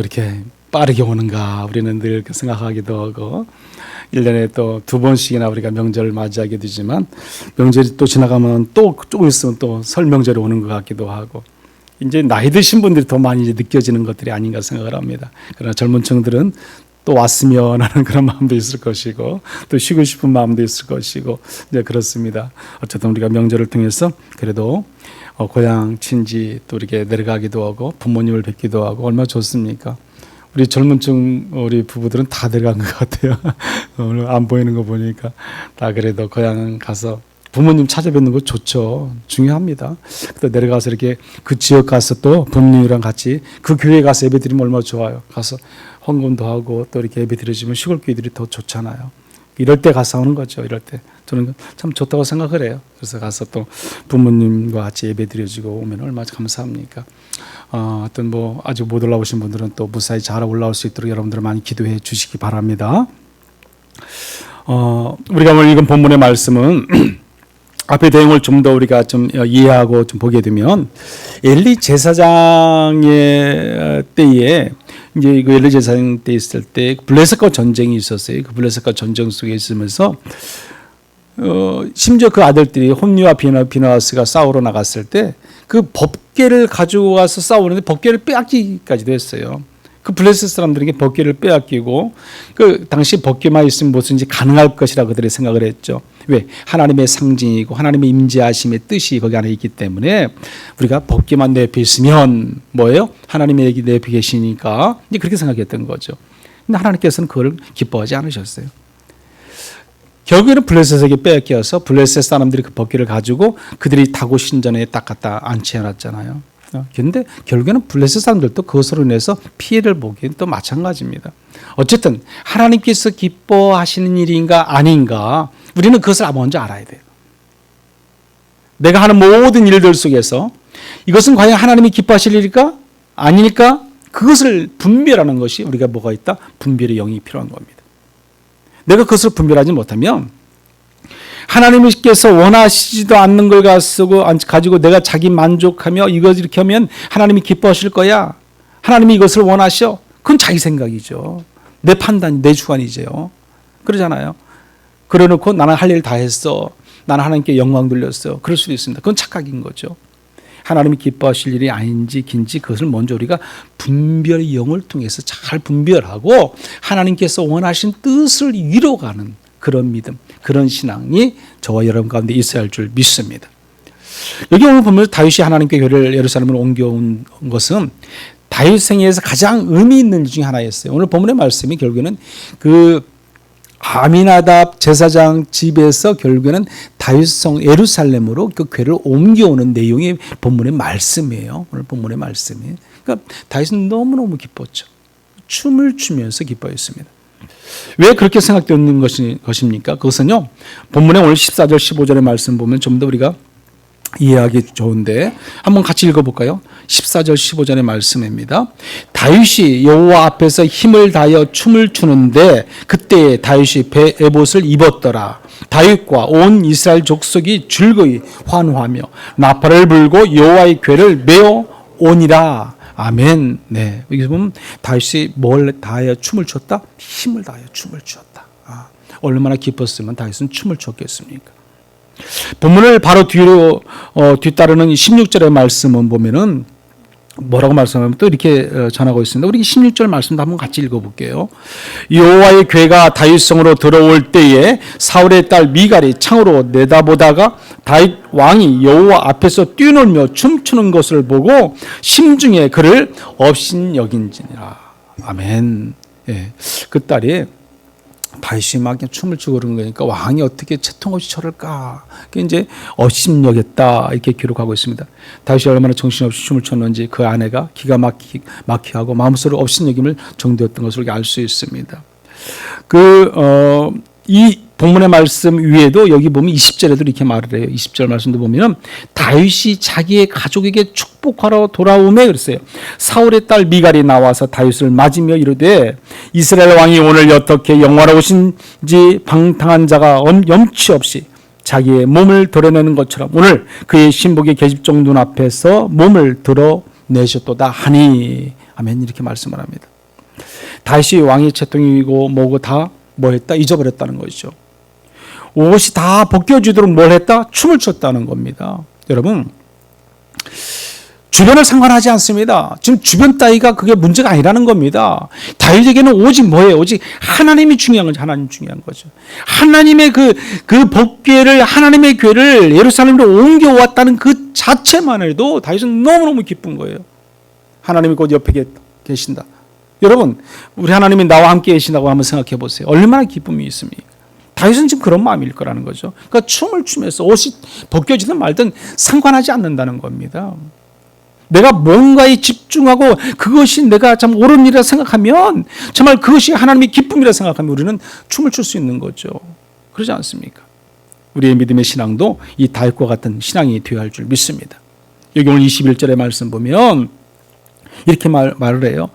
이렇게 빠르게 오는가 우리는 늘 생각하기도 하고 1년에 또 2번씩이나 우리가 명절을 맞이하게 되지만 명절이 또 지나가면 또 조금 있으면 또 설 명절이 오는 것 같기도 하고 이제 나이 드신 분들이 더 많이 느껴지는 것들이 아닌가 생각을 합니다. 그러나 젊은 층들은 또 왔으면 하는 그런 마음도 있을 것이고 또 쉬고 싶은 마음도 있을 것이고 이제 그렇습니다. 어쨌든 우리가 명절을 통해서 그래도 고향 친지 또 이렇게 내려가기도 하고 부모님을 뵙기도 하고 얼마나 좋습니까? 우리 젊은 층 우리 부부들은 다 내려간 것 같아요. 오늘 안 보이는 거 보니까 다 그래도 고향 가서 부모님 찾아뵙는 거 좋죠. 중요합니다. 또 내려가서 이렇게 그 지역 가서 또 부모님이랑 같이 그 교회 가서 예배 드리면 얼마나 좋아요. 가서 헌금도 하고 또 이렇게 예배 드리시면 시골 교회들이 더 좋잖아요. 이럴 때 가서 하는 거죠. 이럴 때 저는 참 좋다고 생각을 해요. 그래서 가서 또 부모님과 같이 예배 드려지고 오면 얼마나 감사합니까? 어떤 뭐 아직 못 올라오신 분들은 또 무사히 잘 올라올 수 있도록 여러분들 많이 기도해 주시기 바랍니다. 우리가 오늘 읽은 본문의 말씀은 앞의 내용을 좀 더 우리가 좀 이해하고 좀 보게 되면 엘리 제사장의 때에 이제 그 엘리 제사장 때 있을 때 블레셋과 전쟁이 있었어요. 그 블레셋과 전쟁 속에 있으면서 심지어 그 아들들이 홈리와 비나하스가 싸우러 나갔을 때 그 법궤를 가지고 와서 싸우는데 법궤를 빼앗기까지도 했어요. 그 블레셋 사람들에게 법궤를 빼앗기고 그 당시 법궤만 있으면 무엇인지 가능할 것이라 그들이 생각을 했죠. 왜? 하나님의 상징이고 하나님의 임재하심의 뜻이 거기 안에 있기 때문에 우리가 법궤만 내 옆에 있으면 뭐예요? 하나님의 얘기 내 옆에 계시니까 이제 그렇게 생각했던 거죠. 근데 하나님께서는 그걸 기뻐하지 않으셨어요. 결국에는 블레셋에게 빼앗겨서 블레셋 사람들이 그 법궤를 가지고 그들이 타고 신전에 딱 갖다 안치해놨잖아요. 그런데 결국에는 블레셋 사람들도 그것으로 인해서 피해를 보기엔 또 마찬가지입니다. 어쨌든 하나님께서 기뻐하시는 일인가 아닌가 우리는 그것을 먼저 알아야 돼요. 내가 하는 모든 일들 속에서 이것은 과연 하나님이 기뻐하실 일일까 아닐까 그것을 분별하는 것이 우리가 뭐가 있다? 분별의 영이 필요한 겁니다. 내가 그것을 분별하지 못하면 하나님께서 원하시지도 않는 걸 가지고 내가 자기 만족하며 이것 이렇게 하면 하나님이 기뻐하실 거야. 하나님이 이것을 원하셔. 그건 자기 생각이죠. 내 판단, 내 주관이죠. 그러잖아요. 그래놓고 나는 할 일 다 했어. 나는 하나님께 영광 돌렸어. 그럴 수도 있습니다. 그건 착각인 거죠. 하나님이 기뻐하실 일이 아닌지 긴지 그것을 먼저 우리가 분별의 영을 통해서 잘 분별하고 하나님께서 원하신 뜻을 이뤄가는 그런 믿음, 그런 신앙이 저와 여러분 가운데 있어야 할 줄 믿습니다. 여기 오늘 보면 다윗이 하나님께 교회를 예루살렘으로 옮겨온 것은 다윗 생애에서 가장 의미 있는 일 중에 하나였어요. 오늘 본문의 말씀이 결국에는 그 아미나답 제사장 집에서 결국에는 다윗성 예루살렘으로 그 교회를 옮겨오는 내용이 본문의 말씀이에요. 오늘 본문의 말씀이. 그러니까 다윗은 너무너무 기뻤죠. 춤을 추면서 기뻐했습니다. 왜 그렇게 생각되는 것입니까? 그것은요. 본문의 오늘 14절 15절의 말씀 보면 좀 더 우리가 이해하기 좋은데 한번 같이 읽어볼까요? 14절 15절의 말씀입니다. 다윗이 여호와 앞에서 힘을 다하여 춤을 추는데 그때 다윗이 에봇을 입었더라. 다윗과 온 이스라엘 족속이 즐거이 환호하며 나팔을 불고 여호와의 궤를 메어 오니라. 아멘. 네. 여기서 보면 다윗이 뭘 다하여 춤을 췄다? 힘을 다하여 춤을 추었다. 얼마나 기뻤으면 다윗은 춤을 췄겠습니까? 본문을 바로 뒤로 뒤따르는 16절의 말씀은 보면은 뭐라고 말씀하면 또 이렇게 전하고 있습니다. 우리 16절 말씀도 한번 같이 읽어볼게요. 여호와의 궤가 다윗성으로 들어올 때에 사울의 딸 미갈이 창으로 내다보다가 다윗 왕이 여호와 앞에서 뛰놀며 춤추는 것을 보고 심중에 그를 업신여긴지니라. 아멘. 예, 그 딸이 다윗이 막 춤을 추고 그런 거니까 왕이 어떻게 채통 없이 저럴까? 그게 이제 업신여겼다 이렇게 기록하고 있습니다. 다윗이 얼마나 정신없이 춤을 췄는지 그 아내가 기가 막히하고 마음속으로 업신여김을 정도였던 것을 알 수 있습니다. 이 본문의 말씀 위에도 여기 보면 20절에도 이렇게 말을 해요. 20절 말씀도 보면 다윗이 자기의 가족에게 축복하러 돌아오매 그랬어요. 사울의 딸 미갈이 나와서 다윗을 맞으며 이르되 이스라엘 왕이 오늘 어떻게 영화로우신지 방탕한 자가 염치 없이 자기의 몸을 드러내는 것처럼 오늘 그의 신복의 계집종 눈앞에서 몸을 드러내셨도다 하니 아멘. 이렇게 말씀을 합니다. 다윗이 왕의 채통이고 뭐고 다 뭐 했다? 잊어버렸다는 것이죠. 옷이 다 벗겨지도록 뭘 했다? 춤을 췄다는 겁니다. 여러분, 주변을 상관하지 않습니다. 지금 주변 따위가 그게 문제가 아니라는 겁니다. 다윗에게는 오직 뭐예요? 오직 하나님이 중요한 거죠. 하나님 중요한 거죠. 하나님의 그 법궤를, 하나님의 궤를 예루살렘으로 옮겨왔다는 그 자체만 해도 다윗은 너무너무 기쁜 거예요. 하나님이 곧 옆에 계신다. 여러분, 우리 하나님이 나와 함께 계신다고 한번 생각해 보세요. 얼마나 기쁨이 있습니까? 다윗은 지금 그런 마음일 거라는 거죠. 그러니까 춤을 추면서 옷이 벗겨지든 말든 상관하지 않는다는 겁니다. 내가 뭔가에 집중하고 그것이 내가 참 옳은 일이라 생각하면, 정말 그것이 하나님의 기쁨이라 생각하면 우리는 춤을 출 수 있는 거죠. 그러지 않습니까? 우리의 믿음의 신앙도 이 다윗과 같은 신앙이 되어야 할 줄 믿습니다. 여기 오늘 21절의 말씀 보면 이렇게 말을 해요.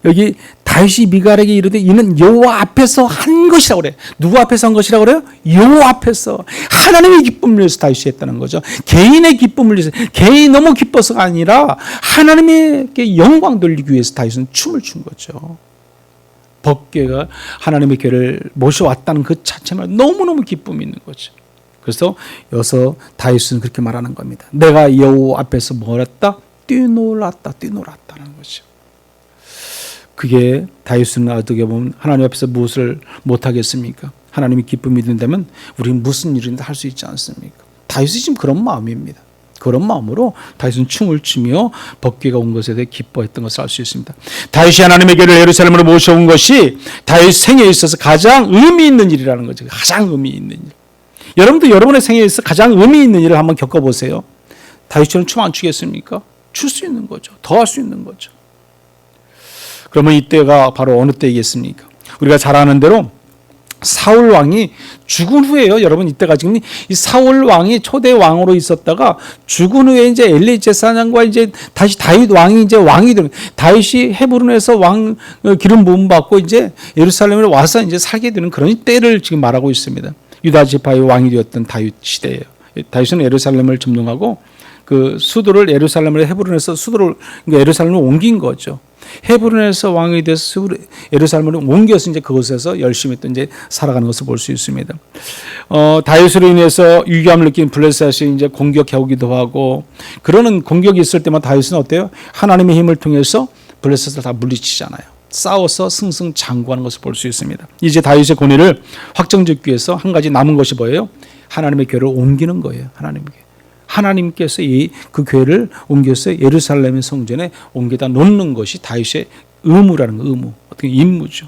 여기 다윗이 미갈에게 이르되 이는 여호와 앞에서 한 것이라고 그래요. 누구 앞에서 한 것이라고 그래요? 여호와 앞에서. 하나님의 기쁨을 위해서 다윗이 했다는 거죠. 개인의 기쁨을 위해서, 개인이 너무 기뻐서가 아니라 하나님에게 영광 돌리기 위해서 다윗은 춤을 춘 거죠. 법궤가 하나님의 궤를 모셔왔다는 그 자체만 너무너무 기쁨이 있는 거죠. 그래서 여기서 다윗은 그렇게 말하는 겁니다. 내가 여호와 앞에서 뭘 했다? 뛰놀았다는 거죠. 그게 다윗은 어떻게 보면 하나님 앞에서 무엇을 못하겠습니까? 하나님이 기쁨이 든다면 우리는 무슨 일인지 할 수 있지 않습니까? 다윗이 지금 그런 마음입니다. 그런 마음으로 다윗은 춤을 추며 법궤가 온 것에 대해 기뻐했던 것을 알 수 있습니다. 다윗이 하나님의 궤를 예루살렘으로 모셔온 것이 다윗 생애에 있어서 가장 의미 있는 일이라는 거죠. 가장 의미 있는 일. 여러분도 여러분의 생애에 있어서 가장 의미 있는 일을 한번 겪어보세요. 다윗처럼 춤 안 추겠습니까? 출 수 있는 거죠. 더 할 수 있는 거죠. 그러면 이때가 바로 어느 때이겠습니까? 우리가 잘 아는 대로 사울 왕이 죽은 후에요. 여러분, 이때가 지금 이 사울 왕이 초대 왕으로 있었다가 죽은 후에 이제 엘리 제사장과 이제 다시 다윗 왕이 이제 왕이 되는, 다윗이 헤브론에서 왕 기름 부음 받고 이제 예루살렘에 와서 이제 살게 되는 그런 때를 지금 말하고 있습니다. 유다 지파의 왕이 되었던 다윗 시대예요. 다윗은 예루살렘을 점령하고 그 수도를 예루살렘을 헤브론에서 수도를, 그러니까 예루살렘을 옮긴 거죠. 헤브론에서 왕이 돼서 예루살렘으로 옮겨서 이제 그곳에서 열심히 또 이제 살아가는 것을 볼 수 있습니다. 다윗으로 인해서 유기함을 느낀 블레셋이 이제 공격해오기도 하고, 그러는 공격이 있을 때만 다윗은 어때요? 하나님의 힘을 통해서 블레셋을 다 물리치잖아요. 싸워서 승승장구하는 것을 볼 수 있습니다. 이제 다윗의 권위를 확정짓기 위해서 한 가지 남은 것이 뭐예요? 하나님의 궤를 옮기는 거예요. 하나님께서 그 궤를 옮겨서 예루살렘의 성전에 옮겨다 놓는 것이 다윗의 의무라는 거, 의무, 어떻게 임무죠.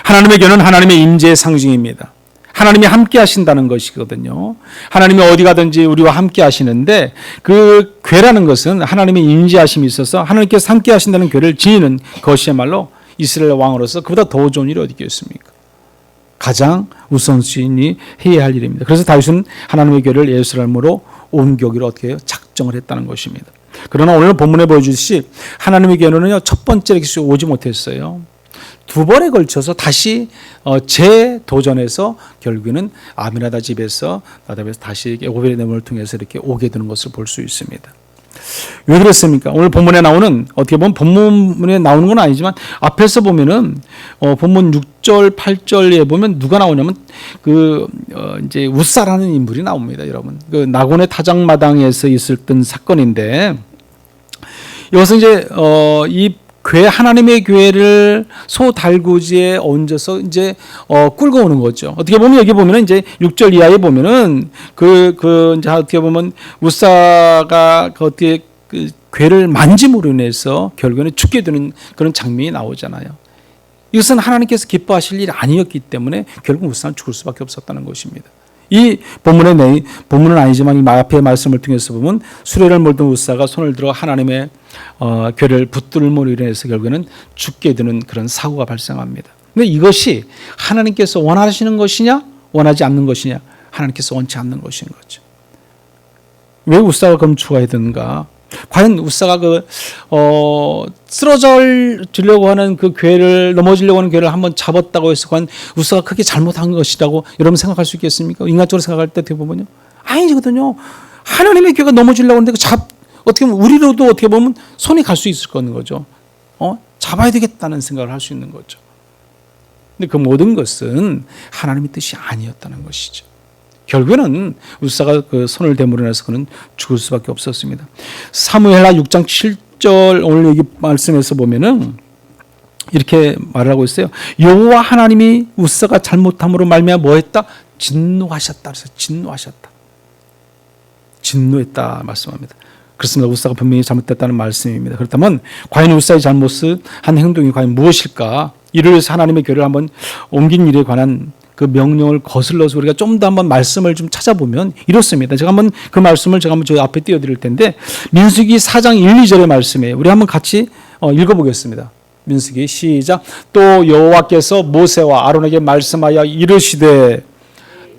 하나님의 궤는 하나님의 임재의 상징입니다. 하나님이 함께 하신다는 것이거든요. 하나님이 어디 가든지 우리와 함께 하시는데, 그 궤라는 것은 하나님의 임재하심이 있어서 하나님께서 함께 하신다는 궤를 지니는 것이야말로 이스라엘 왕으로서 그보다 더 좋은 일이 어디 있겠습니까? 가장 우선순위 해야 할 일입니다. 그래서 다윗은 하나님의 궤를 예루살렘으로 옮겨기로 어떻게 해요? 작정을 했다는 것입니다. 그러나 오늘 본문에 보여주듯이 하나님의 궤는요, 첫 번째 이렇게 오지 못했어요. 두 번에 걸쳐서 다시 재도전해서 결국에는 아미나다 집에서 나답에서 다시 오베데돔을 통해서 이렇게 오게 되는 것을 볼 수 있습니다. 왜 그랬습니까? 오늘 본문에 나오는, 어떻게 보면 본문에 나오는 건 아니지만 앞에서 보면은 본문 6절, 8절에 보면 누가 나오냐면 이제 웃사라는 인물이 나옵니다, 여러분. 그 나곤의 타작마당에서 있었던 사건인데, 여기서 이제 이 하나님의 궤를 소달구지에 얹어서 이제 끌고 오는 거죠. 어떻게 보면 여기 보면은 이제 6절 이하에 보면은 이제 어떻게 보면 웃사가 어떻게 그 궤를 만짐으로 인해서 결국에는 죽게 되는 그런 장면이 나오잖아요. 이것은 하나님께서 기뻐하실 일이 아니었기 때문에 결국 웃사는 죽을 수밖에 없었다는 것입니다. 이 본문은 아니지만 이 앞의 말씀을 통해서 보면 수레를 몰던 웃사가 손을 들어 하나님의 궤를 붙들므로 인해서 결국에는 죽게 되는 그런 사고가 발생합니다. 근데 이것이 하나님께서 원하시는 것이냐, 원하지 않는 것이냐? 하나님께서 원치 않는 것인 거죠. 왜 웃사가 그럼 죽어야 되는가? 과연 웃사가 쓰러지려고 하는 그 궤를, 넘어지려고 하는 궤를 한번 잡았다고 해서 과연 웃사가 크게 잘못한 것이라고 여러분 생각할 수 있겠습니까? 인간적으로 생각할 때 어떻게 보면요, 아니거든요. 하나님의 궤가 넘어지려고 하는데 어떻게 보면 우리로도 어떻게 보면 손이 갈 수 있을 거는 거죠. 잡아야 되겠다는 생각을 할 수 있는 거죠. 근데 그 모든 것은 하나님의 뜻이 아니었다는 것이죠. 결국에는 웃사가 그 손을 대므로 인해서 그는 죽을 수밖에 없었습니다. 사무엘하 6장 7절 오늘 여기 말씀에서 보면은 이렇게 말을 하고 있어요. 여호와 하나님이 웃사가 잘못함으로 말미암아 뭐했다? 진노하셨다. 그래서 진노했다 말씀합니다. 그렇습니다. 웃사가 분명히 잘못됐다는 말씀입니다. 그렇다면 과연 웃사의 잘못한 행동이 과연 무엇일까? 이를 위해서 하나님의 교회를 한번 옮긴 일에 관한 그 명령을 거슬러서 우리가 좀 더 한번 말씀을 좀 찾아보면 이렇습니다. 제가 한번 그 말씀을 제가 한번 저 앞에 띄워드릴 텐데 민수기 4장 1, 2절의 말씀이에요. 우리 한번 같이 읽어보겠습니다. 민수기 시작. 또 여호와께서 모세와 아론에게 말씀하여 이르시되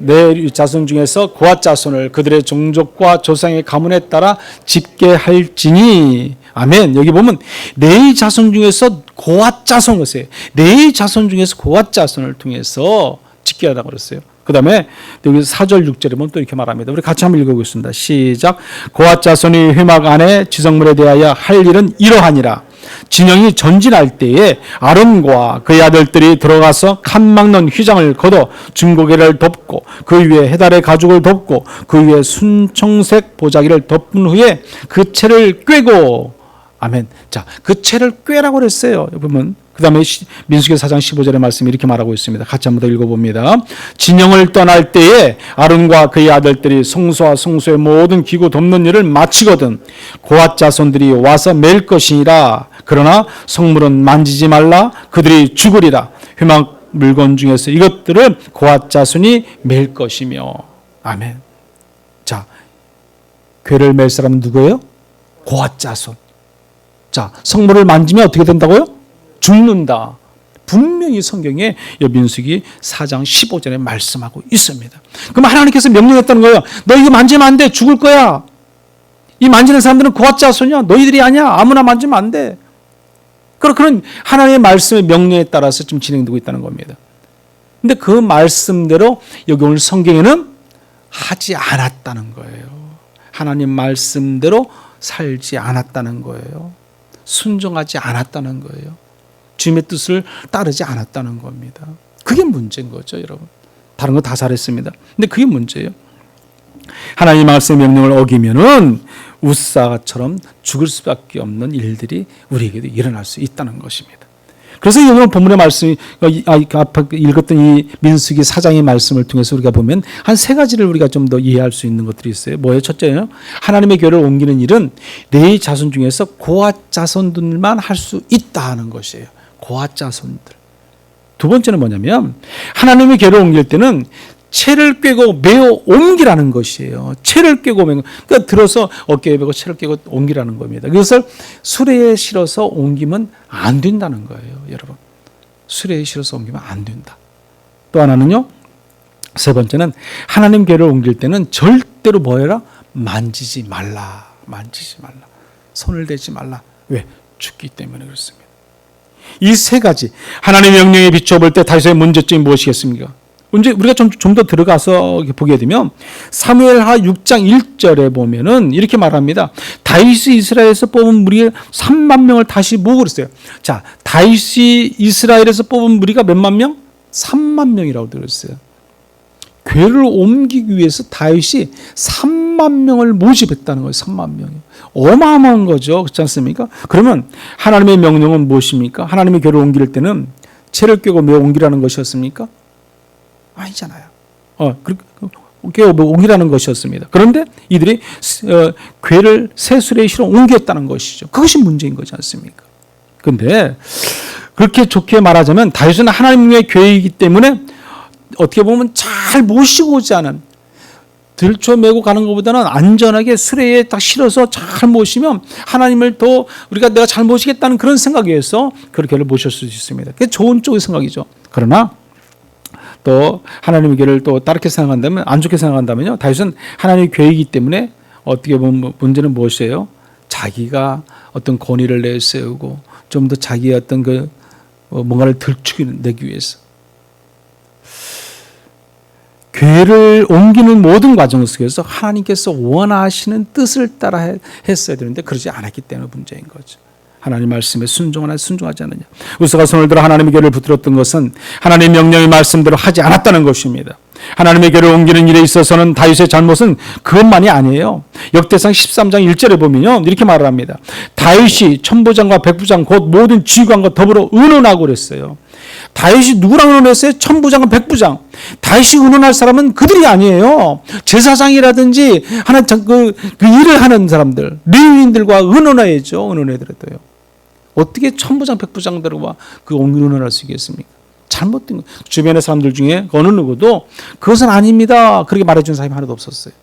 내 자손 중에서 고핫 자손을 그들의 종족과 조상의 가문에 따라 집계할지니. 아멘. 여기 보면 네 자손 중에서 고핫 자손을 세요. 네 자손 중에서 고핫 자손을 통해서 집계하라고 그랬어요. 그 다음에 여기 4절 6절에 보면 또 이렇게 말합니다. 우리 같이 한번 읽어보겠습니다. 시작. 고핫 자손이 회막 안에 지성물에 대하여 할 일은 이러하니라. 진영이 전진할 때에 아론과 그의 아들들이 들어가서 칸 막는 휘장을 걷어 증거계를 덮고 그 위에 해달의 가죽을 덮고 그 위에 순청색 보자기를 덮은 후에 그 채를 꿰고. 아멘. 자, 그 채를 꿰라고 그랬어요. 보면 그 다음에 민수기 4장 15절의 말씀이 이렇게 말하고 있습니다. 같이 한번 더 읽어봅니다. 진영을 떠날 때에 아론과 그의 아들들이 성소와 성소의 모든 기구 덮는 일을 마치거든 고핫 자손들이 와서 맬 것이니라. 그러나 성물은 만지지 말라. 그들이 죽으리라. 회막 물건 중에서 이것들을 고핫 자손이 맬 것이며. 아멘. 자, 궤를 맬 사람은 누구예요? 고핫 자손. 자, 성물을 만지면 어떻게 된다고요? 죽는다. 분명히 성경에 민수기 4장 15절에 말씀하고 있습니다. 그럼 하나님께서 명령했다는 거예요. 너 이거 만지면 안 돼. 죽을 거야. 이 만지는 사람들은 고핫 자손이야. 너희들이 아니야. 아무나 만지면 안 돼. 그런 하나님의 말씀의 명령에 따라서 좀 진행되고 있다는 겁니다. 근데 그 말씀대로 여기 오늘 성경에는 하지 않았다는 거예요. 하나님 말씀대로 살지 않았다는 거예요. 순종하지 않았다는 거예요. 주님의 뜻을 따르지 않았다는 겁니다. 그게 문제인 거죠, 여러분. 다른 거 다 잘했습니다. 근데 그게 문제예요. 하나님의 말씀의 명령을 어기면은 웃사처럼 죽을 수밖에 없는 일들이 우리에게도 일어날 수 있다는 것입니다. 그래서 오늘 본문의 말씀이 아까 읽었던 이 민수기 4장의 말씀을 통해서 우리가 보면 한 세 가지를 우리가 좀 더 이해할 수 있는 것들이 있어요. 뭐예요? 첫째는 하나님의 교회를 옮기는 일은 네 자손 중에서 고핫 자손들만 할 수 있다 하는 것이에요. 고핫 자손들. 두 번째는 뭐냐면 하나님의 교회를 옮길 때는 채를 꿰고 메어 옮기라는 것이에요. 채를 꿰고 메고, 그러니까 들어서 어깨에 메고 채를 꿰고 옮기라는 겁니다. 그것을 수레에 실어서 옮기면 안 된다는 거예요, 여러분. 수레에 실어서 옮기면 안 된다. 또 하나는요, 세 번째는 하나님 교회를 옮길 때는 절대로 뭐해라? 만지지 말라. 손을 대지 말라. 왜? 죽기 때문에 그렇습니다. 이 세 가지 하나님의 명령에 비춰볼 때 다윗의 문제점이 무엇이겠습니까? 이제 우리가 좀 더 들어가서 보게 되면 사무엘하 6장 1절에 보면은 이렇게 말합니다. 다윗이 이스라엘에서 뽑은 무리 3만 명을 다시 모으고 그랬어요. 자, 다윗이 이스라엘에서 뽑은 무리가 몇만 명? 3만 명이라고 들었어요. 궤를 옮기기 위해서 다윗이 3만 명을 모집했다는 거예요. 3만 명이. 어마어마한 거죠. 그렇지 않습니까? 그러면 하나님의 명령은 무엇입니까? 하나님의 궤를 옮길 때는 채를 꿰고 메어 옮기라는 것이었습니까? 아니잖아요. 옮기라는 것이었습니다. 그런데 이들이 궤를 새 수레에 실어 옮겼다는 것이죠. 그것이 문제인 거지 않습니까? 그런데 그렇게 좋게 말하자면 다윗은 하나님의 교회이기 때문에 어떻게 보면 잘 모시고자 하는, 들쳐 메고 가는 것보다는 안전하게 수레에 딱 실어서 잘 모시면 하나님을 더 내가 잘 모시겠다는 그런 생각에서 그렇게 모실 수 있습니다. 그게 좋은 쪽의 생각이죠. 그러나 또 하나님의 교회를 또 다르게 생각한다면, 안 좋게 생각한다면요, 다윗은 하나님의 교회이기 때문에 어떻게 보면 문제는 무엇이에요? 자기가 어떤 권위를 내세우고 좀 더 자기의 어떤 뭔가를 들추내기 위해서 교회를 옮기는 모든 과정 속에서 하나님께서 원하시는 뜻을 따라 했어야 되는데 그러지 않았기 때문에 문제인 거죠. 하나님 말씀에 순종하나 순종하지 않느냐. 우스가 손을 들어 하나님의 교회를 붙들었던 것은 하나님의 명령의 말씀대로 하지 않았다는 것입니다. 하나님의 교회를 옮기는 일에 있어서는 다윗의 잘못은 그것만이 아니에요. 역대상 13장 1절에 보면요, 이렇게 말을 합니다. 다윗이 천부장과 백부장 곧 모든 지휘관과 더불어 의논하고 그랬어요. 다윗이 누구랑 의논했어요? 천부장과 백부장. 다윗이 의논할 사람은 그들이 아니에요. 제사장이라든지 하나 그 일을 하는 사람들, 레위인들과 의논해야죠. 의논해더라도요. 어떻게 천부장, 백부장들과 그 의논할 수 있겠습니까? 잘못된 거. 주변의 사람들 중에 어느 누구도 그것은 아닙니다. 그렇게 말해준 사람이 하나도 없었어요.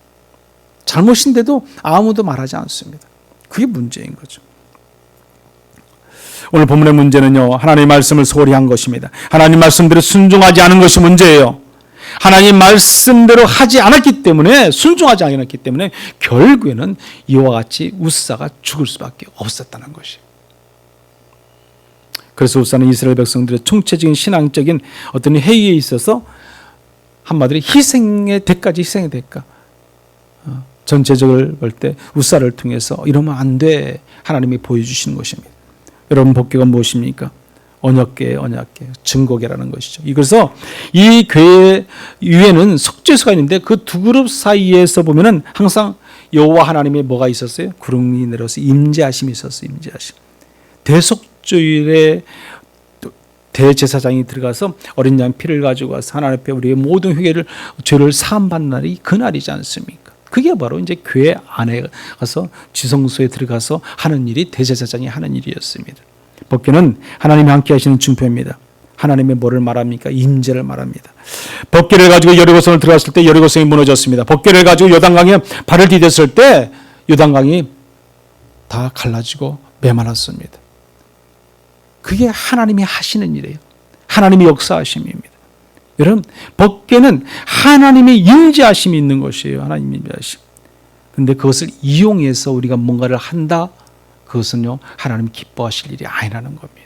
잘못인데도 아무도 말하지 않습니다. 그게 문제인 거죠. 오늘 본문의 문제는요, 하나님의 말씀을 소홀히 한 것입니다. 하나님 말씀대로 순종하지 않은 것이 문제예요. 하나님 말씀대로 하지 않았기 때문에, 순종하지 않았기 때문에 결국에는 이와 같이 우사가 죽을 수밖에 없었다는 것이에요. 그래서 우사는 이스라엘 백성들의 총체적인 신앙적인 어떤 회의에 있어서 한마디로 희생의 대가지, 희생의 대가. 전체적으로 볼 때 우사를 통해서 이러면 안 돼. 하나님이 보여주시는 것입니다. 여러분, 법궤가 무엇입니까? 언약궤, 증거궤라는 것이죠. 그래서 이 궤 위에는 속죄소가 있는데 그 두 그룹 사이에서 보면은 항상 여호와 하나님의 뭐가 있었어요? 구름이 내려서 임재하심이 있었어요. 임재하심. 대속죄일에 대제사장이 들어가서 어린 양 피를 가지고 와서 하나님 앞에 우리의 모든 회개를 죄를 사함받는 날이 그날이지 않습니까? 그게 바로 이제 교회 안에 가서 지성소에 들어가서 하는 일이 대제사장이 하는 일이었습니다. 법궤는 하나님이 함께 하시는 증표입니다. 하나님의 뭐를 말합니까? 임재를 말합니다. 법궤를 가지고 여리고성을 들어갔을 때 여리고성이 무너졌습니다. 법궤를 가지고 요단강에 발을 디뎠을 때 요단강이 다 갈라지고 메말랐습니다. 그게 하나님이 하시는 일이에요. 하나님의 역사하심입니다. 여러분, 법궤는 하나님의 임재하심이 있는 것이에요. 하나님의 임재하심. 그런데 그것을 이용해서 우리가 뭔가를 한다? 그것은요, 하나님 기뻐하실 일이 아니라는 겁니다.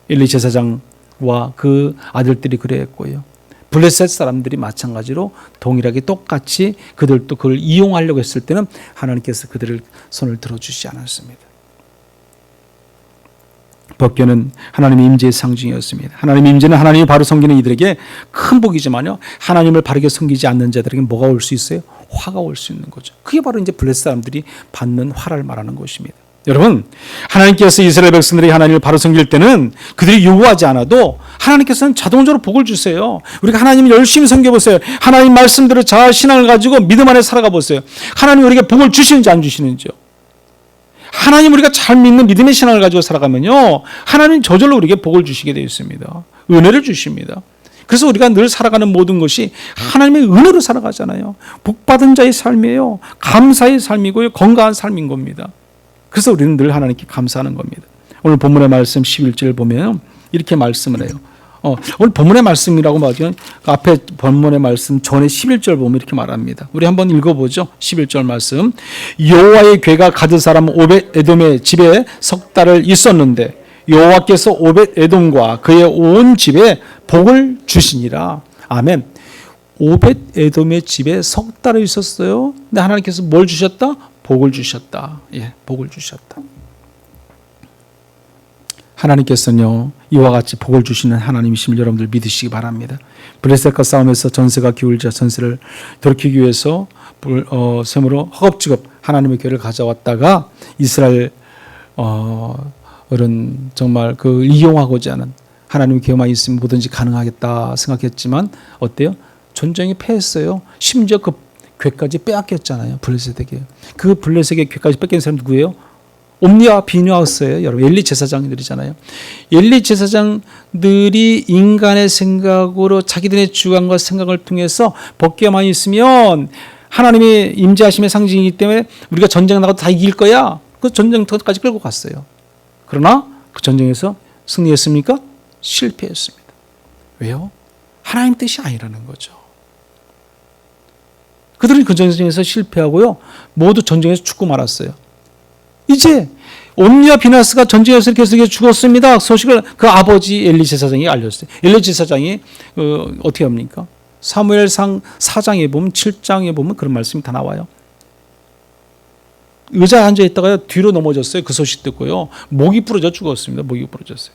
엘리 제사장과 그 아들들이 그랬고요. 블레셋 사람들이 마찬가지로 동일하게 똑같이 그들도 그걸 이용하려고 했을 때는 하나님께서 그들을 손을 들어주지 않았습니다. 법궤는 하나님의 임재의 상징이었습니다. 하나님의 임재는 하나님이 바로 섬기는 이들에게 큰 복이지만요, 하나님을 바르게 섬기지 않는 자들에게 뭐가 올 수 있어요? 화가 올 수 있는 거죠. 그게 바로 이제 블레셋 사람들이 받는 화를 말하는 것입니다. 여러분, 하나님께서 이스라엘 백성들이 하나님을 바로 섬길 때는 그들이 요구하지 않아도 하나님께서는 자동적으로 복을 주세요. 우리가 하나님을 열심히 섬겨보세요. 하나님 말씀대로 자아 신앙을 가지고 믿음 안에 살아가 보세요. 하나님 우리에게 복을 주시는지 안 주시는지요. 하나님 우리가 잘 믿는 믿음의 신앙을 가지고 살아가면요, 하나님 저절로 우리에게 복을 주시게 되어 있습니다. 은혜를 주십니다. 그래서 우리가 늘 살아가는 모든 것이 하나님의 은혜로 살아가잖아요. 복받은 자의 삶이에요. 감사의 삶이고요. 건강한 삶인 겁니다. 그래서 우리는 늘 하나님께 감사하는 겁니다. 오늘 본문의 말씀 11절 보면 이렇게 말씀을 해요. 오늘 본문의 말씀이라고 말하면 앞에 본문의 말씀 전에 11절 보면 이렇게 말합니다. 우리 한번 읽어보죠. 11절 말씀. 여호와의 궤가 가드 사람 오벳 에돔의 집에 석 달을 있었는데 여호와께서 오벳 에돔과 그의 온 집에 복을 주시니라. 아멘. 오벳 에돔의 집에 석 달을 있었어요. 근데 하나님께서 뭘 주셨다? 복을 주셨다. 예, 복을 주셨다. 하나님께서는요, 이와 같이 복을 주시는 하나님이심을 여러분들 믿으시기 바랍니다. 블레셋과 싸움에서 전세가 기울자 전세를 돌이키기 위해서 셈으로 허겁지겁 하나님의 교회를 가져왔다가 이스라엘 어른 정말 그 이용하고자 하는 하나님의 교회만 있으면 뭐든지 가능하겠다 생각했지만 어때요? 전쟁이 패했어요. 심지어 그 궤까지 빼앗겼잖아요. 블레셋에게. 그 블레셋의 궤까지 뺏긴 사람 누구예요? 옴니와 비누아스예요. 여러분, 엘리 제사장들이잖아요. 엘리 제사장들이 인간의 생각으로 자기들의 주관과 생각을 통해서 법궤만 있으면 하나님의 임재하심의 상징이기 때문에 우리가 전쟁 나가도 다 이길 거야. 그 전쟁터까지 끌고 갔어요. 그러나 그 전쟁에서 승리했습니까? 실패했습니다. 왜요? 하나님 뜻이 아니라는 거죠. 그들은 그 전쟁에서 실패하고요, 모두 전쟁에서 죽고 말았어요. 이제 옴니와 비나스가 전쟁에서 이렇게 죽었습니다. 소식을 그 아버지 엘리 제사장이 알렸어요. 엘리 제사장이 어떻게 합니까? 사무엘상 4장에 보면 7장에 보면 그런 말씀이 다 나와요. 의자에 앉아있다가 뒤로 넘어졌어요. 그 소식 듣고요. 목이 부러져 죽었습니다. 목이 부러졌어요.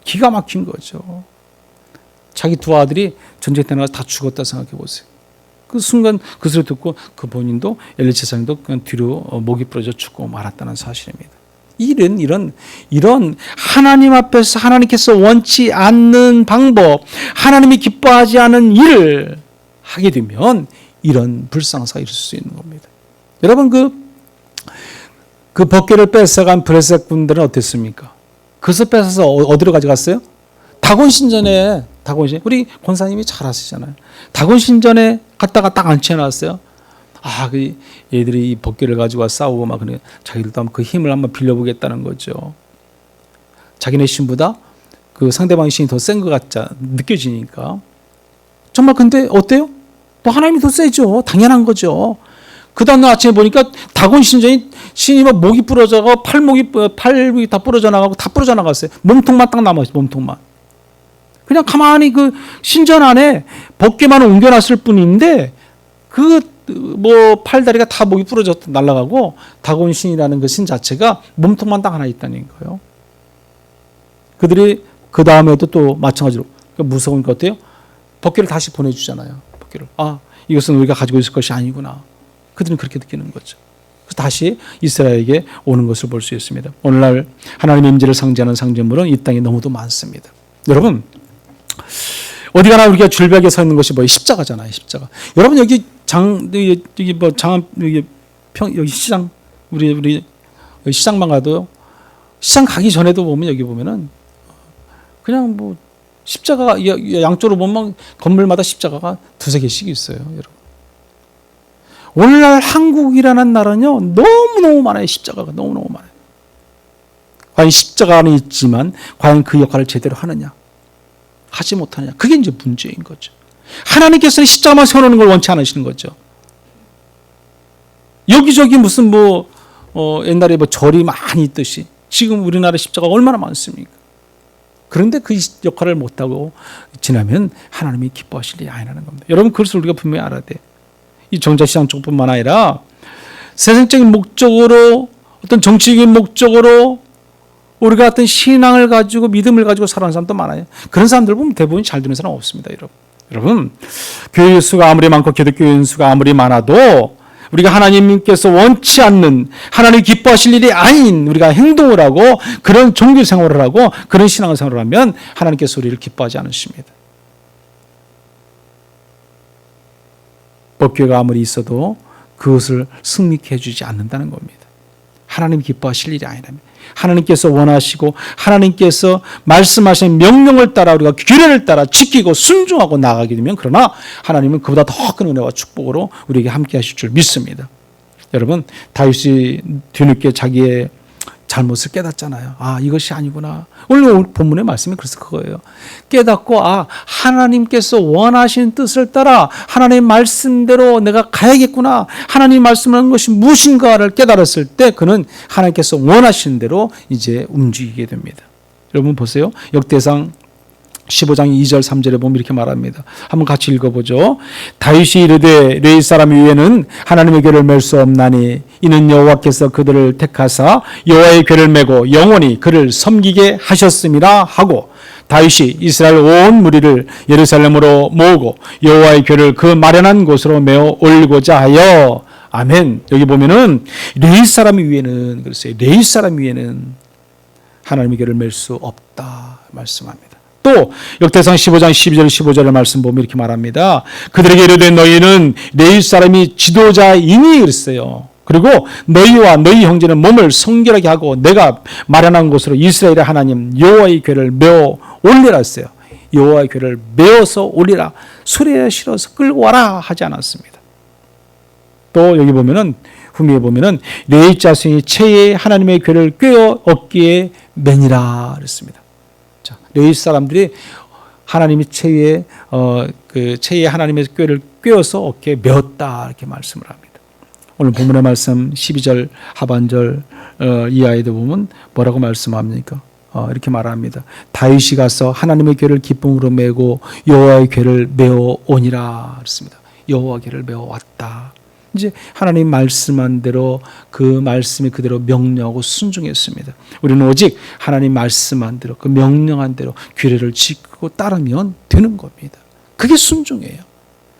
기가 막힌 거죠. 자기 두 아들이 전쟁 때 나가서 다 죽었다 생각해 보세요. 그 순간 그 소리 듣고 그 본인도 엘리 제사장도 그냥 뒤로 목이 부러져 죽고 말았다는 사실입니다. 이런 하나님 앞에서 하나님께서 원치 않는 방법, 하나님이 기뻐하지 않은 일을 하게 되면 이런 불상사가 있을 수 있는 겁니다. 여러분 그 법궤를 뺏어간 블레셋 군들은 어땠습니까? 그것을 뺏어서 어디로 가져갔어요? 다곤 신전에 우리 권사님이 잘 아시잖아요. 다곤 신전에 갔다가 딱 앉혀놨어요. 그 얘들이 이 법궤를 가지고 싸우고 막 그래. 자기들도 한번 그 힘을 한번 빌려보겠다는 거죠. 자기네 신보다 그 상대방 신이 더 센 것 같자 느껴지니까. 정말 근데 어때요? 또 하나님이 더 세죠. 당연한 거죠. 그 다음날 아침에 보니까 다곤 신이 막 목이 부러져가고 팔목이 다 부러져 나가고 다 부러져 나갔어요. 몸통만 딱 남았어요. 몸통만. 그냥 가만히 그 신전 안에 법궤만 옮겨놨을 뿐인데 팔다리가 다 목이 부러져 날아가고 다곤 신이라는 그 신 자체가 몸통만 딱 하나 있다는 거예요. 그들이 그 다음에도 또 마찬가지로 무서우니까 어때요? 법궤를 다시 보내주잖아요. 법궤를. 이것은 우리가 가지고 있을 것이 아니구나. 그들은 그렇게 느끼는 거죠. 그래서 다시 이스라엘에게 오는 것을 볼 수 있습니다. 오늘날 하나님의 임재를 상징하는 상징물은 이 땅에 너무도 많습니다. 여러분 어디 가나 우리가 줄벽에 서 있는 것이 뭐예요? 십자가잖아요. 십자가. 여러분 여기 여기 시장 우리 시장만 가도 시장 가기 전에도 보면 여기 보면은 그냥 십자가가 양쪽으로 보면 건물마다 십자가가 두세 개씩 있어요. 여러분. 오늘날 한국이라는 나라는요 너무너무 많아요. 십자가가 너무너무 많아요. 과연 십자가는 있지만 과연 그 역할을 제대로 하느냐 하지 못하느냐 그게 이제 문제인 거죠. 하나님께서는 십자가만 세워놓는 걸 원치 않으시는 거죠. 여기저기 무슨 옛날에 절이 많이 있듯이 지금 우리나라 십자가가 얼마나 많습니까? 그런데 그 역할을 못하고 지나면 하나님이 기뻐하실 일이 아니라는 겁니다. 여러분 그것을 우리가 분명히 알아야 돼요. 이 종자시장 쪽뿐만 아니라 세상적인 목적으로 어떤 정치적인 목적으로 우리가 어떤 신앙을 가지고 믿음을 가지고 살아가는 사람도 많아요. 그런 사람들 보면 대부분 잘 되는 사람 없습니다. 여러분 교회 수가 아무리 많고 기독교인 수가 아무리 많아도 우리가 하나님께서 원치 않는 하나님 기뻐하실 일이 아닌 우리가 행동을 하고 그런 종교 생활을 하고 그런 신앙을 생활하면 하나님께서 우리를 기뻐하지 않으십니다. 법궤가 아무리 있어도 그것을 승리케 해주지 않는다는 겁니다. 하나님 기뻐하실 일이 아니라면 하나님께서 원하시고 하나님께서 말씀하신 명령을 따라 우리가 규례를 따라 지키고 순종하고 나아가게 되면 그러나 하나님은 그보다 더 큰 은혜와 축복으로 우리에게 함께 하실 줄 믿습니다. 여러분 다윗이 뒤늦게 자기의 잘못을 깨닫잖아요. 이것이 아니구나. 오늘 본문의 말씀이 그래서 그거예요. 깨닫고 하나님께서 원하시는 뜻을 따라 하나님의 말씀대로 내가 가야겠구나. 하나님 말씀하는 것이 무엇인가를 깨달았을 때 그는 하나님께서 원하시는 대로 이제 움직이게 됩니다. 여러분 보세요. 역대상 15장 2절 3절에 보면 이렇게 말합니다. 한번 같이 읽어보죠. 다윗이 이르되 레위 사람 위에는 하나님의 궤를 맬 수 없나니 이는 여호와께서 그들을 택하사 여호와의 궤를 메고 영원히 그를 섬기게 하셨음이라 하고 다윗이 이스라엘 온 무리를 예루살렘으로 모으고 여호와의 궤를 그 마련한 곳으로 메어 올리고자 하여 아멘. 여기 보면은 레위 사람 위에는 그랬어요. 레위 사람 위에는 하나님의 궤를 맬 수 없다 말씀합니다. 또 역대상 15장 12절 15절의 말씀 보면 이렇게 말합니다. 그들에게 이르되 너희는 레위 사람이 지도자이니 그랬어요. 그리고 너희와 너희 형제는 몸을 성결하게 하고 내가 마련한 곳으로 이스라엘의 하나님 여호와의 궤를 메어 올리라 했어요. 여호와의 궤를 메어서 올리라. 수레에 실어서 끌고 와라 하지 않았습니다. 또 여기 보면은 후미에 보면은 레위 자손이 채에 하나님의 궤를 꿰어 어깨에 매니라 그랬습니다. 자, 레위 사람들이 하나님의 채에 하나님의 꾀를 꿰어서 어깨에 메었다 이렇게 말씀을 합니다. 오늘 본문의 말씀 12절 하반절 이하에도 보면 뭐라고 말씀합니까? 이렇게 말합니다. 다윗이 가서 하나님의 궤를 기쁨으로 메고 여호와의 궤를 메어 오니라 그랬습니다. 여호와 궤를 메어 왔다. 이제 하나님 말씀한 대로 그 말씀이 그대로 명령하고 순종했습니다. 우리는 오직 하나님 말씀한 대로 그 명령한 대로 규례를 지키고 따르면 되는 겁니다. 그게 순종이에요.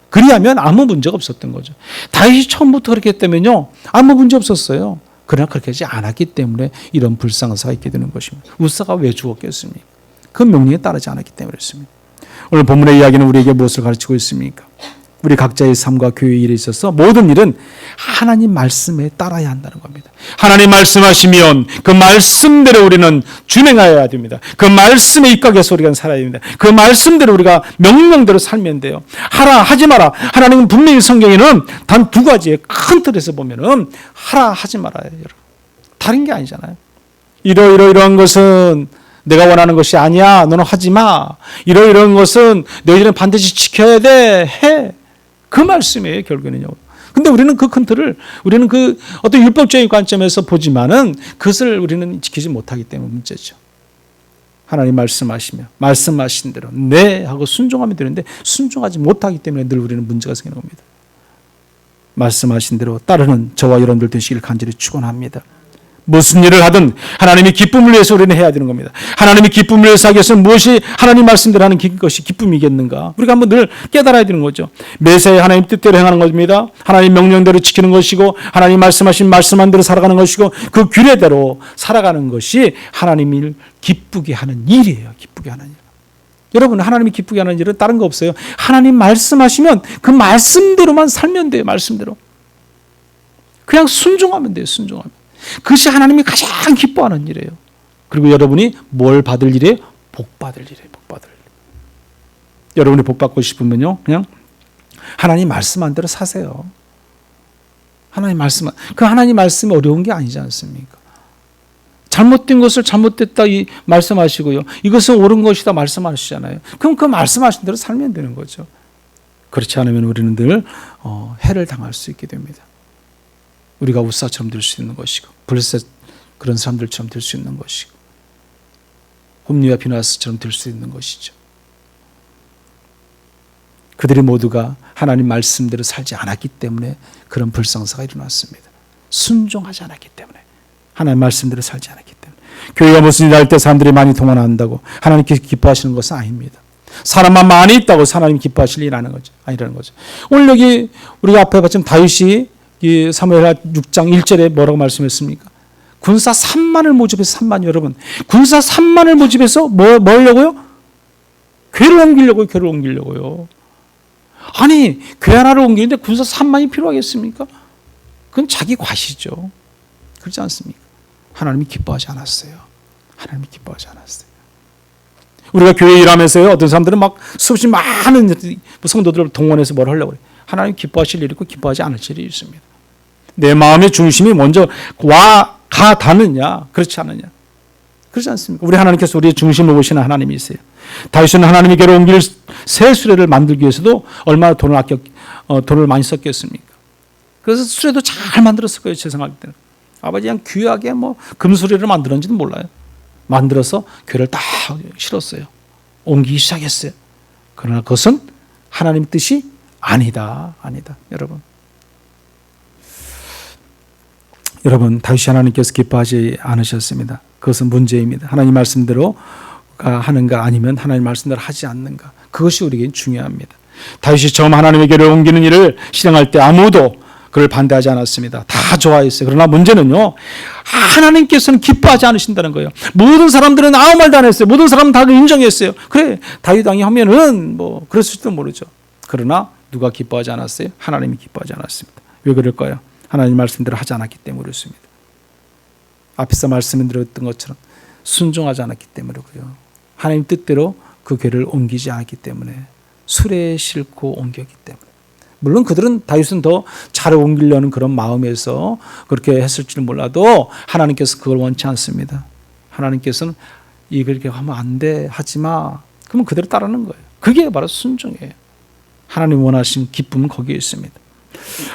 그리하면 아무 문제가 없었던 거죠. 다윗이 처음부터 그렇게 했다면요, 아무 문제 없었어요. 그러나 그렇게 하지 않았기 때문에 이런 불상사가 있게 되는 것입니다. 우사가 왜 죽었겠습니까? 그 명령에 따르지 않았기 때문에 그렇습니다. 오늘 본문의 이야기는 우리에게 무엇을 가르치고 있습니까? 우리 각자의 삶과 교회 일에 있어서 모든 일은 하나님 말씀에 따라야 한다는 겁니다. 하나님 말씀하시면 그 말씀대로 우리는 준행하여야 됩니다. 그 말씀에 입각해서 우리가 살아야 됩니다. 그 말씀대로 우리가 명령대로 살면 돼요. 하라 하지 마라. 하나님은 분명히 성경에는 단 두 가지의 큰 틀에서 보면은 하라 하지 말아요. 여러분. 다른 게 아니잖아요. 이러한 것은 내가 원하는 것이 아니야. 너는 하지 마. 이러한 것은 너희들은 반드시 지켜야 돼. 해. 그 말씀이에요, 결국에는요. 근데 우리는 그 큰 틀을, 우리는 그 어떤 율법적인 관점에서 보지만은 그것을 우리는 지키지 못하기 때문에 문제죠. 하나님 말씀하신 대로 네 하고 순종하면 되는데 순종하지 못하기 때문에 늘 우리는 문제가 생기는 겁니다. 말씀하신 대로 따르는 저와 여러분들 되시길 간절히 축원합니다. 무슨 일을 하든 하나님의 기쁨을 위해서 우리는 해야 되는 겁니다. 하나님의 기쁨을 위해서 하기 위해서는 무엇이 하나님 말씀대로 하는 것이 기쁨이겠는가? 우리가 한번 늘 깨달아야 되는 거죠. 매사에 하나님 뜻대로 행하는 겁니다. 하나님 명령대로 지키는 것이고 하나님 말씀한 대로 살아가는 것이고 그 규례대로 살아가는 것이 하나님을 기쁘게 하는 일이에요. 기쁘게 하는 일. 여러분, 하나님이 기쁘게 하는 일은 다른 거 없어요. 하나님 말씀하시면 그 말씀대로만 살면 돼요. 말씀대로. 그냥 순종하면 돼요. 순종하면. 그것이 하나님이 가장 기뻐하는 일이에요. 그리고 여러분이 뭘 받을 일이에요? 복 받을 일이에요. 복 받을 일. 여러분이 복 받고 싶으면요, 그냥 하나님 말씀한 대로 사세요. 하나님 말씀이 어려운 게 아니지 않습니까? 잘못된 것을 잘못됐다 말씀하시고요, 이것은 옳은 것이다 말씀하시잖아요. 그럼 그 말씀하신 대로 살면 되는 거죠. 그렇지 않으면 우리는 늘 해를 당할 수 있게 됩니다. 우리가 우사처럼 될 수 있는 것이고 블레셋 그런 사람들처럼 될 수 있는 것이고 홈리와 비나스처럼 될 수 있는 것이죠. 그들이 모두가 하나님 말씀대로 살지 않았기 때문에 그런 불상사가 일어났습니다. 순종하지 않았기 때문에, 하나님 말씀대로 살지 않았기 때문에. 교회가 무슨 일 할 때 사람들이 많이 동원한다고 하나님께서 기뻐하시는 것은 아닙니다. 사람만 많이 있다고 하나님 기뻐하실 일 아니라는 거죠. 오늘 여기 우리가 앞에 봤지만 다윗이 이 사무엘하 6장 1절에 뭐라고 말씀했습니까? 군사 3만을 모집해서 3만, 여러분, 군사 3만을 모집해서 뭐 하려고요? 궤를 옮기려고요. 아니, 궤 하나를 옮기는데 군사 3만이 필요하겠습니까? 그건 자기 과시죠. 그렇지 않습니까? 하나님이 기뻐하지 않았어요. 하나님이 기뻐하지 않았어요. 우리가 교회 일하면서요, 어떤 사람들은 막 수없이 많은 성도들을 동원해서 뭘 하려고 그래요. 하나님 기뻐하실 일이 있고 기뻐하지 않을 일이 있습니다. 내 마음의 중심이 먼저 닿느냐, 그렇지 않느냐. 그렇지 않습니까? 우리 하나님께서 우리의 중심을 보시는 하나님이세요. 다윗은 하나님의 궤를 옮길 새 수레를 만들기 위해서도 얼마나 돈을 많이 썼겠습니까? 그래서 수레도 잘 만들었을 거예요, 제 생각할 때는. 아버지 그냥 귀하게 금수레를 만들었는지도 몰라요. 만들어서 궤를 딱 실었어요. 옮기기 시작했어요. 그러나 그것은 하나님 뜻이 아니다. 여러분, 다윗이 하나님께서 기뻐하지 않으셨습니다. 그것은 문제입니다. 하나님 말씀대로 하는가 아니면 하나님 말씀대로 하지 않는가. 그것이 우리에게 중요합니다. 다윗이 처음 하나님의 궤를 옮기는 일을 실행할 때 아무도 그를 반대하지 않았습니다. 다 좋아했어요. 그러나 문제는요, 하나님께서는 기뻐하지 않으신다는 거예요. 모든 사람들은 아무 말도 안 했어요. 모든 사람은 다 인정했어요. 그래, 다윗 왕이 하면은 그랬을지도 모르죠. 그러나 누가 기뻐하지 않았어요? 하나님이 기뻐하지 않았습니다. 왜 그럴까요? 하나님 말씀대로 하지 않았기 때문에 그렇습니다. 앞에서 말씀드렸던 것처럼 순종하지 않았기 때문이고요. 하나님 뜻대로 그 궤를 옮기지 않았기 때문에, 수레에 싣고 옮겼기 때문에. 물론 그들은 다윗은 더 잘 옮기려는 그런 마음에서 그렇게 했을지는 몰라도 하나님께서 그걸 원치 않습니다. 하나님께서는 이렇게 하면 안 돼, 하지 마. 그러면 그대로 따르는 거예요. 그게 바로 순종이에요. 하나님 원하신 기쁨은 거기에 있습니다.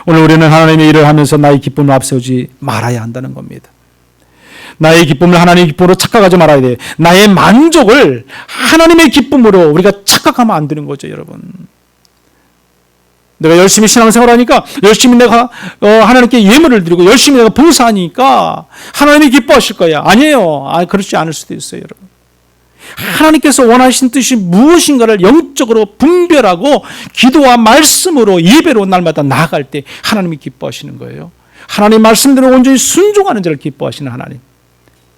오늘 우리는 하나님의 일을 하면서 나의 기쁨을 앞세우지 말아야 한다는 겁니다. 나의 기쁨을 하나님의 기쁨으로 착각하지 말아야 돼. 나의 만족을 하나님의 기쁨으로 우리가 착각하면 안 되는 거죠, 여러분. 내가 열심히 신앙생활 하니까, 열심히 내가 하나님께 예물을 드리고 열심히 내가 봉사하니까 하나님이 기뻐하실 거야. 아니에요. 그렇지 않을 수도 있어요, 여러분. 하나님께서 원하신 뜻이 무엇인가를 영적으로 분별하고 기도와 말씀으로 예배로 날마다 나아갈 때 하나님이 기뻐하시는 거예요. 하나님 말씀대로 온전히 순종하는 자를 기뻐하시는 하나님.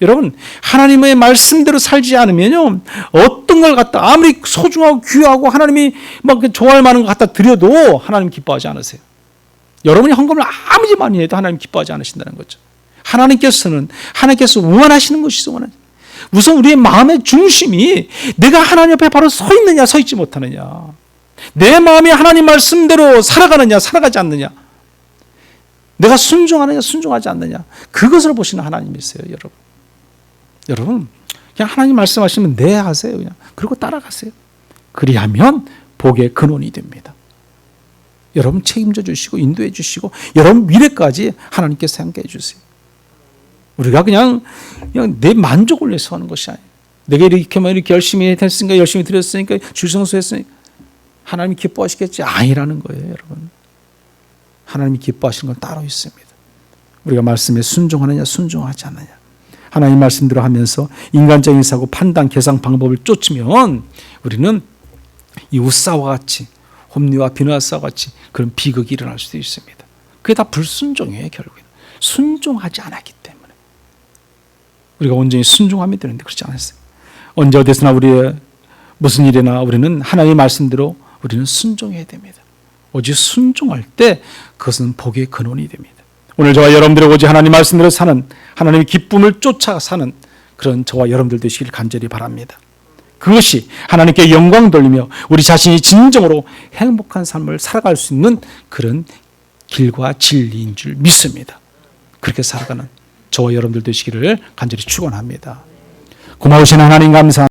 여러분, 하나님의 말씀대로 살지 않으면요, 어떤 걸 갖다 아무리 소중하고 귀하고 하나님이 막 좋아할 만한 것 갖다 드려도 하나님 기뻐하지 않으세요. 여러분이 헌금을 아무리 많이 해도 하나님 기뻐하지 않으신다는 거죠. 하나님께서 원하시는 것이 원하는. 우선 우리의 마음의 중심이 내가 하나님 옆에 바로 서 있느냐, 서 있지 못하느냐. 내 마음이 하나님 말씀대로 살아가느냐, 살아가지 않느냐. 내가 순종하느냐, 순종하지 않느냐. 그것을 보시는 하나님이세요, 여러분. 여러분, 그냥 하나님 말씀하시면 네 하세요. 그냥. 그리고 따라가세요. 그리하면 복의 근원이 됩니다. 여러분 책임져 주시고 인도해 주시고 여러분 미래까지 하나님께서 함께 해 주세요. 우리가 그냥 내 만족을 위해서 하는 것이 아니에요. 내가 이렇게 열심히 했으니까, 열심히 드렸으니까, 주성수했으니까 하나님이 기뻐하시겠지? 아니라는 거예요, 여러분. 하나님이 기뻐하시는 건 따로 있습니다. 우리가 말씀에 순종하느냐, 순종하지 않느냐. 하나님 말씀대로 하면서 인간적인 사고, 판단, 계산 방법을 쫓으면 우리는 이 우사와 같이, 홈리와 비느하스와 같이 그런 비극이 일어날 수도 있습니다. 그게 다 불순종이에요, 결국에는. 순종하지 않았기 때문에. 우리가 온전히 순종하면 되는데 그렇지 않았어요. 언제 어디서나 우리의 무슨 일이나 우리는 하나님의 말씀대로 우리는 순종해야 됩니다. 오직 순종할 때 그것은 복의 근원이 됩니다. 오늘 저와 여러분들이 오직 하나님 말씀대로 사는, 하나님의 기쁨을 쫓아 사는 그런 저와 여러분들 되시길 간절히 바랍니다. 그것이 하나님께 영광 돌리며 우리 자신이 진정으로 행복한 삶을 살아갈 수 있는 그런 길과 진리인 줄 믿습니다. 그렇게 살아가는 저와 여러분들 되시기를 간절히 축원합니다. 고마우신 하나님 감사합니다.